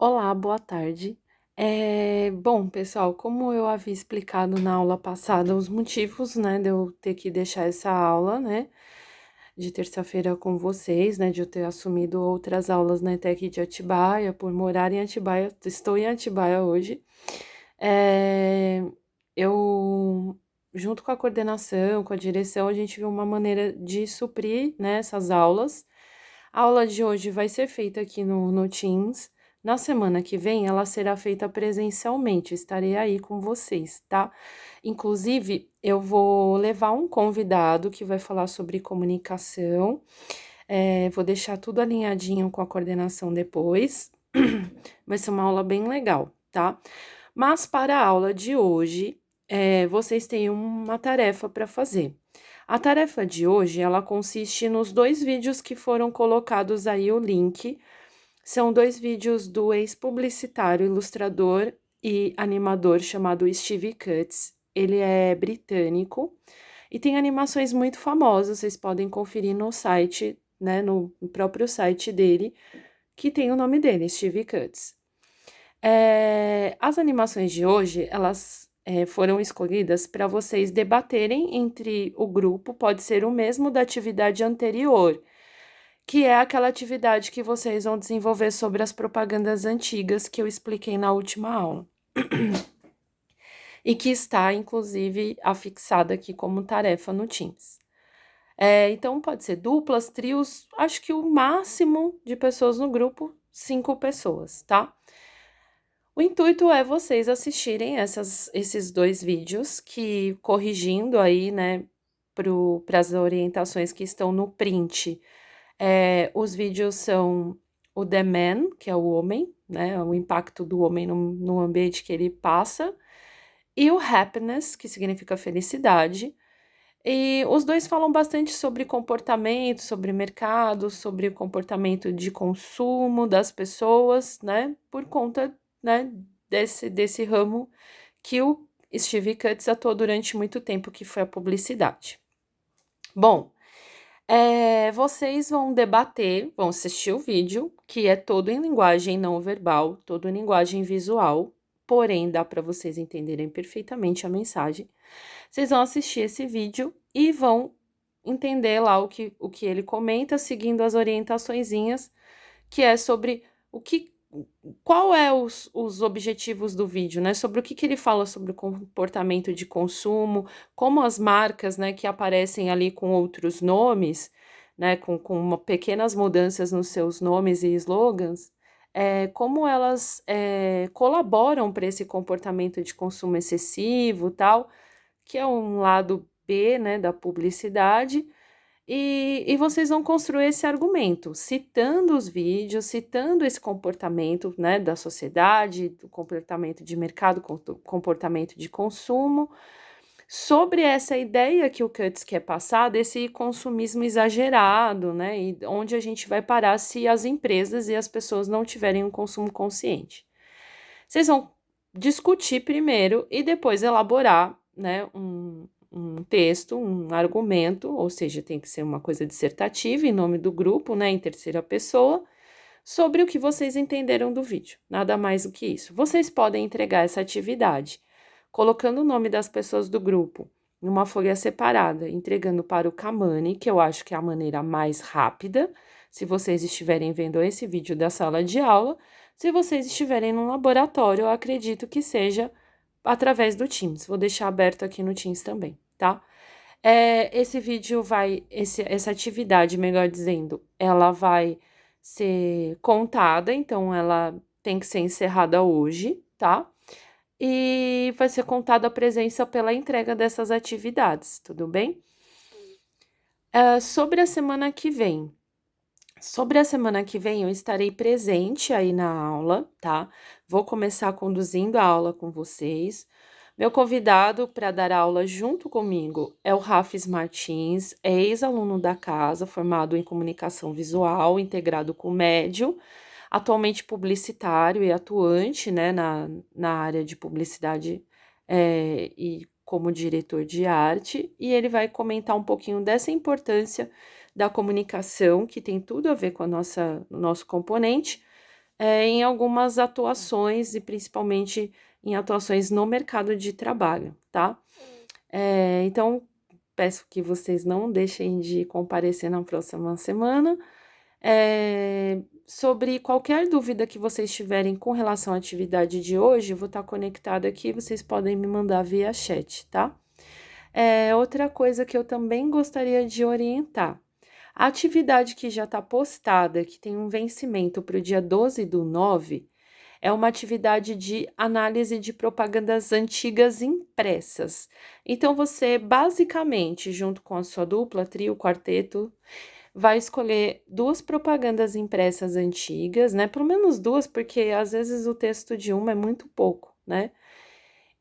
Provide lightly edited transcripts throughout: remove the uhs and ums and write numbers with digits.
Olá, boa tarde. Bom, pessoal, como eu havia explicado na aula passada os motivos, né, de eu ter que deixar essa aula, né, de terça-feira com vocês, né, de eu ter assumido outras aulas na ETEC de Atibaia, por morar em Atibaia, estou em Atibaia hoje. É, eu, junto com a coordenação, com a direção, a gente viu uma maneira de suprir, né, essas aulas. A aula de hoje vai ser feita aqui no Teams. Na semana que vem, ela será feita presencialmente. Estarei aí com vocês, tá? Inclusive, eu vou levar um convidado que vai falar sobre comunicação. Vou deixar tudo alinhadinho com a coordenação depois. Vai ser uma aula bem legal, tá? Mas para a aula de hoje, vocês têm uma tarefa para fazer. A tarefa de hoje, ela consiste nos dois vídeos que foram colocados aí o link. São dois vídeos do ex-publicitário, ilustrador e animador chamado Steve Cutts. Ele é britânico e tem animações muito famosas, vocês podem conferir no site, né, no próprio site dele, que tem o nome dele, Steve Cutts. As animações de hoje, elas foram escolhidas para vocês debaterem entre o grupo, pode ser o mesmo da atividade anterior, que é aquela atividade que vocês vão desenvolver sobre as propagandas antigas que eu expliquei na última aula. E que está, inclusive, afixada aqui como tarefa no Teams. Então, pode ser duplas, trios, acho que o máximo de pessoas no grupo, 5 pessoas, tá? O intuito é vocês assistirem esses dois vídeos, que corrigindo aí, né, para as orientações que estão no print. Os vídeos são o The Man, que é o homem, né, o impacto do homem no ambiente que ele passa, e o Happiness, que significa felicidade. E os dois falam bastante sobre comportamento, sobre mercado, sobre o comportamento de consumo das pessoas, né? Por conta, né, desse ramo que o Steve Cutts atuou durante muito tempo, que foi a publicidade. Bom, vocês vão debater, vão assistir o vídeo, que é todo em linguagem não verbal, todo em linguagem visual, porém dá para vocês entenderem perfeitamente a mensagem. Vocês vão assistir esse vídeo e vão entender lá o que ele comenta, seguindo as orientaçõezinhas, que é sobre qual é os objetivos do vídeo, né? Sobre o que ele fala sobre o comportamento de consumo, como as marcas, né, que aparecem ali com outros nomes, né, com pequenas mudanças nos seus nomes e slogans, como elas colaboram para esse comportamento de consumo excessivo, tal, que é um lado B, né, da publicidade, e vocês vão construir esse argumento, citando os vídeos, citando esse comportamento, né, da sociedade, do comportamento de mercado, comportamento de consumo, sobre essa ideia que o Cutts quer passar desse consumismo exagerado, né, e onde a gente vai parar se as empresas e as pessoas não tiverem um consumo consciente. Vocês vão discutir primeiro e depois elaborar, né, um texto, um argumento, ou seja, tem que ser uma coisa dissertativa em nome do grupo, né, em terceira pessoa, sobre o que vocês entenderam do vídeo. Nada mais do que isso. Vocês podem entregar essa atividade colocando o nome das pessoas do grupo numa folha separada, entregando para o Kamani, que eu acho que é a maneira mais rápida, se vocês estiverem vendo esse vídeo da sala de aula. Se vocês estiverem num laboratório, eu acredito que seja através do Teams. Vou deixar aberto aqui no Teams também, tá? Esse vídeo essa atividade, melhor dizendo, ela vai ser contada, então ela tem que ser encerrada hoje, tá? E vai ser contada a presença pela entrega dessas atividades, tudo bem? Sobre a semana que vem. Sobre a semana que vem, eu estarei presente aí na aula, tá? Vou começar conduzindo a aula com vocês. Meu convidado para dar aula junto comigo é o Rafis Martins, é ex-aluno da casa, formado em comunicação visual, integrado com médio, atualmente publicitário e atuante, né, na área de publicidade e como diretor de arte, e ele vai comentar um pouquinho dessa importância da comunicação, que tem tudo a ver com o nosso componente, em algumas atuações e principalmente em atuações no mercado de trabalho, tá? Então, peço que vocês não deixem de comparecer na próxima semana. Sobre qualquer dúvida que vocês tiverem com relação à atividade de hoje, eu vou estar conectada aqui, vocês podem me mandar via chat, tá? Outra coisa que eu também gostaria de orientar. A atividade que já está postada, que tem um vencimento para o dia 12/9, é uma atividade de análise de propagandas antigas impressas. Então, você basicamente, junto com a sua dupla, trio, quarteto, vai escolher duas propagandas impressas antigas, né? Pelo menos duas, porque às vezes o texto de uma é muito pouco, né?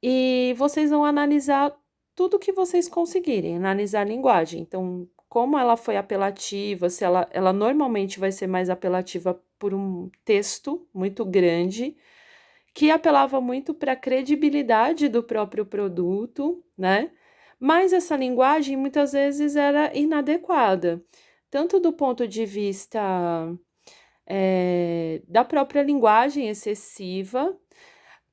E vocês vão analisar tudo que vocês conseguirem, analisar a linguagem. Então, como ela foi apelativa, se ela normalmente vai ser mais apelativa por um texto muito grande, que apelava muito para a credibilidade do próprio produto, né? Mas essa linguagem muitas vezes era inadequada, tanto do ponto de vista da própria linguagem excessiva,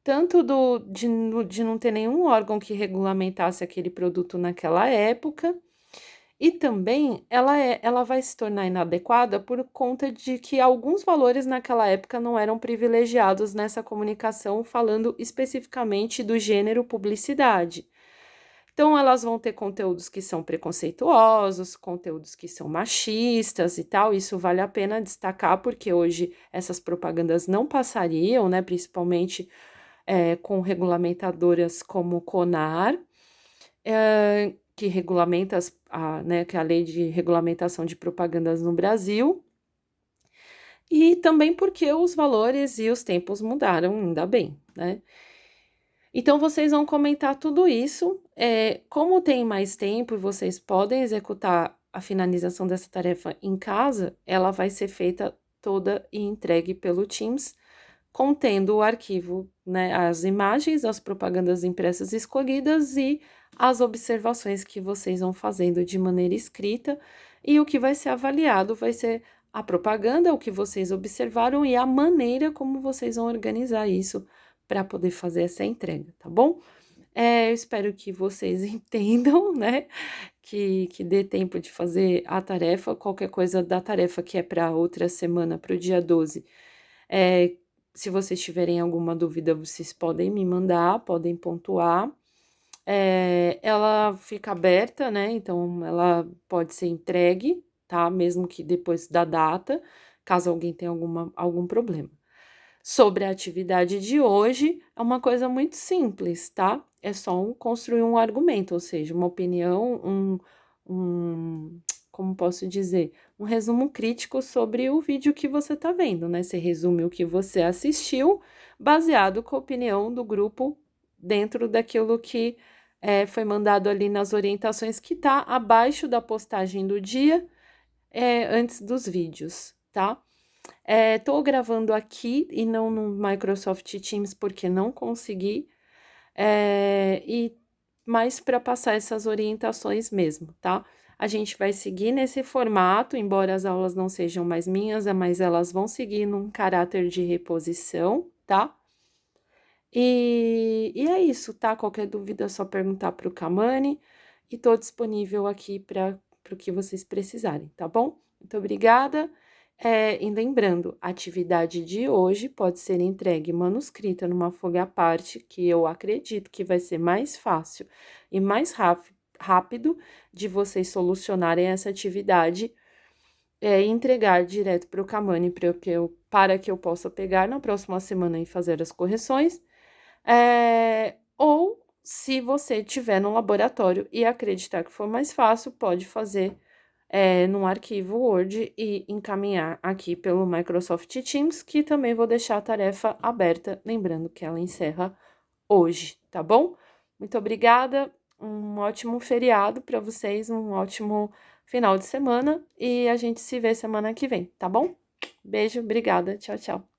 tanto de não ter nenhum órgão que regulamentasse aquele produto naquela época, e também ela vai se tornar inadequada por conta de que alguns valores naquela época não eram privilegiados nessa comunicação, falando especificamente do gênero publicidade. Então, elas vão ter conteúdos que são preconceituosos, conteúdos que são machistas e tal. Isso vale a pena destacar, porque hoje essas propagandas não passariam, né? Principalmente com regulamentadoras como o CONAR, que regulamenta que é a lei de regulamentação de propagandas no Brasil, e também porque os valores e os tempos mudaram, ainda bem, né? Então, vocês vão comentar tudo isso. Como tem mais tempo e vocês podem executar a finalização dessa tarefa em casa, ela vai ser feita toda e entregue pelo Teams, contendo o arquivo, né, as imagens, as propagandas impressas escolhidas e as observações que vocês vão fazendo de maneira escrita. E o que vai ser avaliado vai ser a propaganda, o que vocês observaram e a maneira como vocês vão organizar isso para poder fazer essa entrega, tá bom? Eu espero que vocês entendam, né? Que dê tempo de fazer a tarefa, qualquer coisa da tarefa que é para outra semana, para o dia 12. Se vocês tiverem alguma dúvida, vocês podem me mandar, podem pontuar. Ela fica aberta, né? Então, ela pode ser entregue, tá? Mesmo que depois da data, caso alguém tenha algum problema. Sobre a atividade de hoje, é uma coisa muito simples, tá? É só construir um argumento, ou seja, uma opinião, como posso dizer, um resumo crítico sobre o vídeo que você está vendo, né? Você resume o que você assistiu, baseado com a opinião do grupo dentro daquilo que foi mandado ali nas orientações que está abaixo da postagem do dia, antes dos vídeos, tá? Tô gravando aqui e não no Microsoft Teams porque não consegui, mas para passar essas orientações mesmo, tá? A gente vai seguir nesse formato, embora as aulas não sejam mais minhas, mas elas vão seguir num caráter de reposição, tá? E é isso, tá? Qualquer dúvida é só perguntar para o Kamani e tô disponível aqui para o que vocês precisarem, tá bom? Muito obrigada. E lembrando, a atividade de hoje pode ser entregue manuscrita numa folha à parte, que eu acredito que vai ser mais fácil e mais rápido de vocês solucionarem essa atividade, e entregar direto para o Kamani para que eu possa pegar na próxima semana e fazer as correções. Ou, se você tiver no laboratório e acreditar que for mais fácil, pode fazer num arquivo Word e encaminhar aqui pelo Microsoft Teams, que também vou deixar a tarefa aberta, lembrando que ela encerra hoje, tá bom? Muito obrigada, um ótimo feriado para vocês, um ótimo final de semana e a gente se vê semana que vem, tá bom? Beijo, obrigada, tchau, tchau.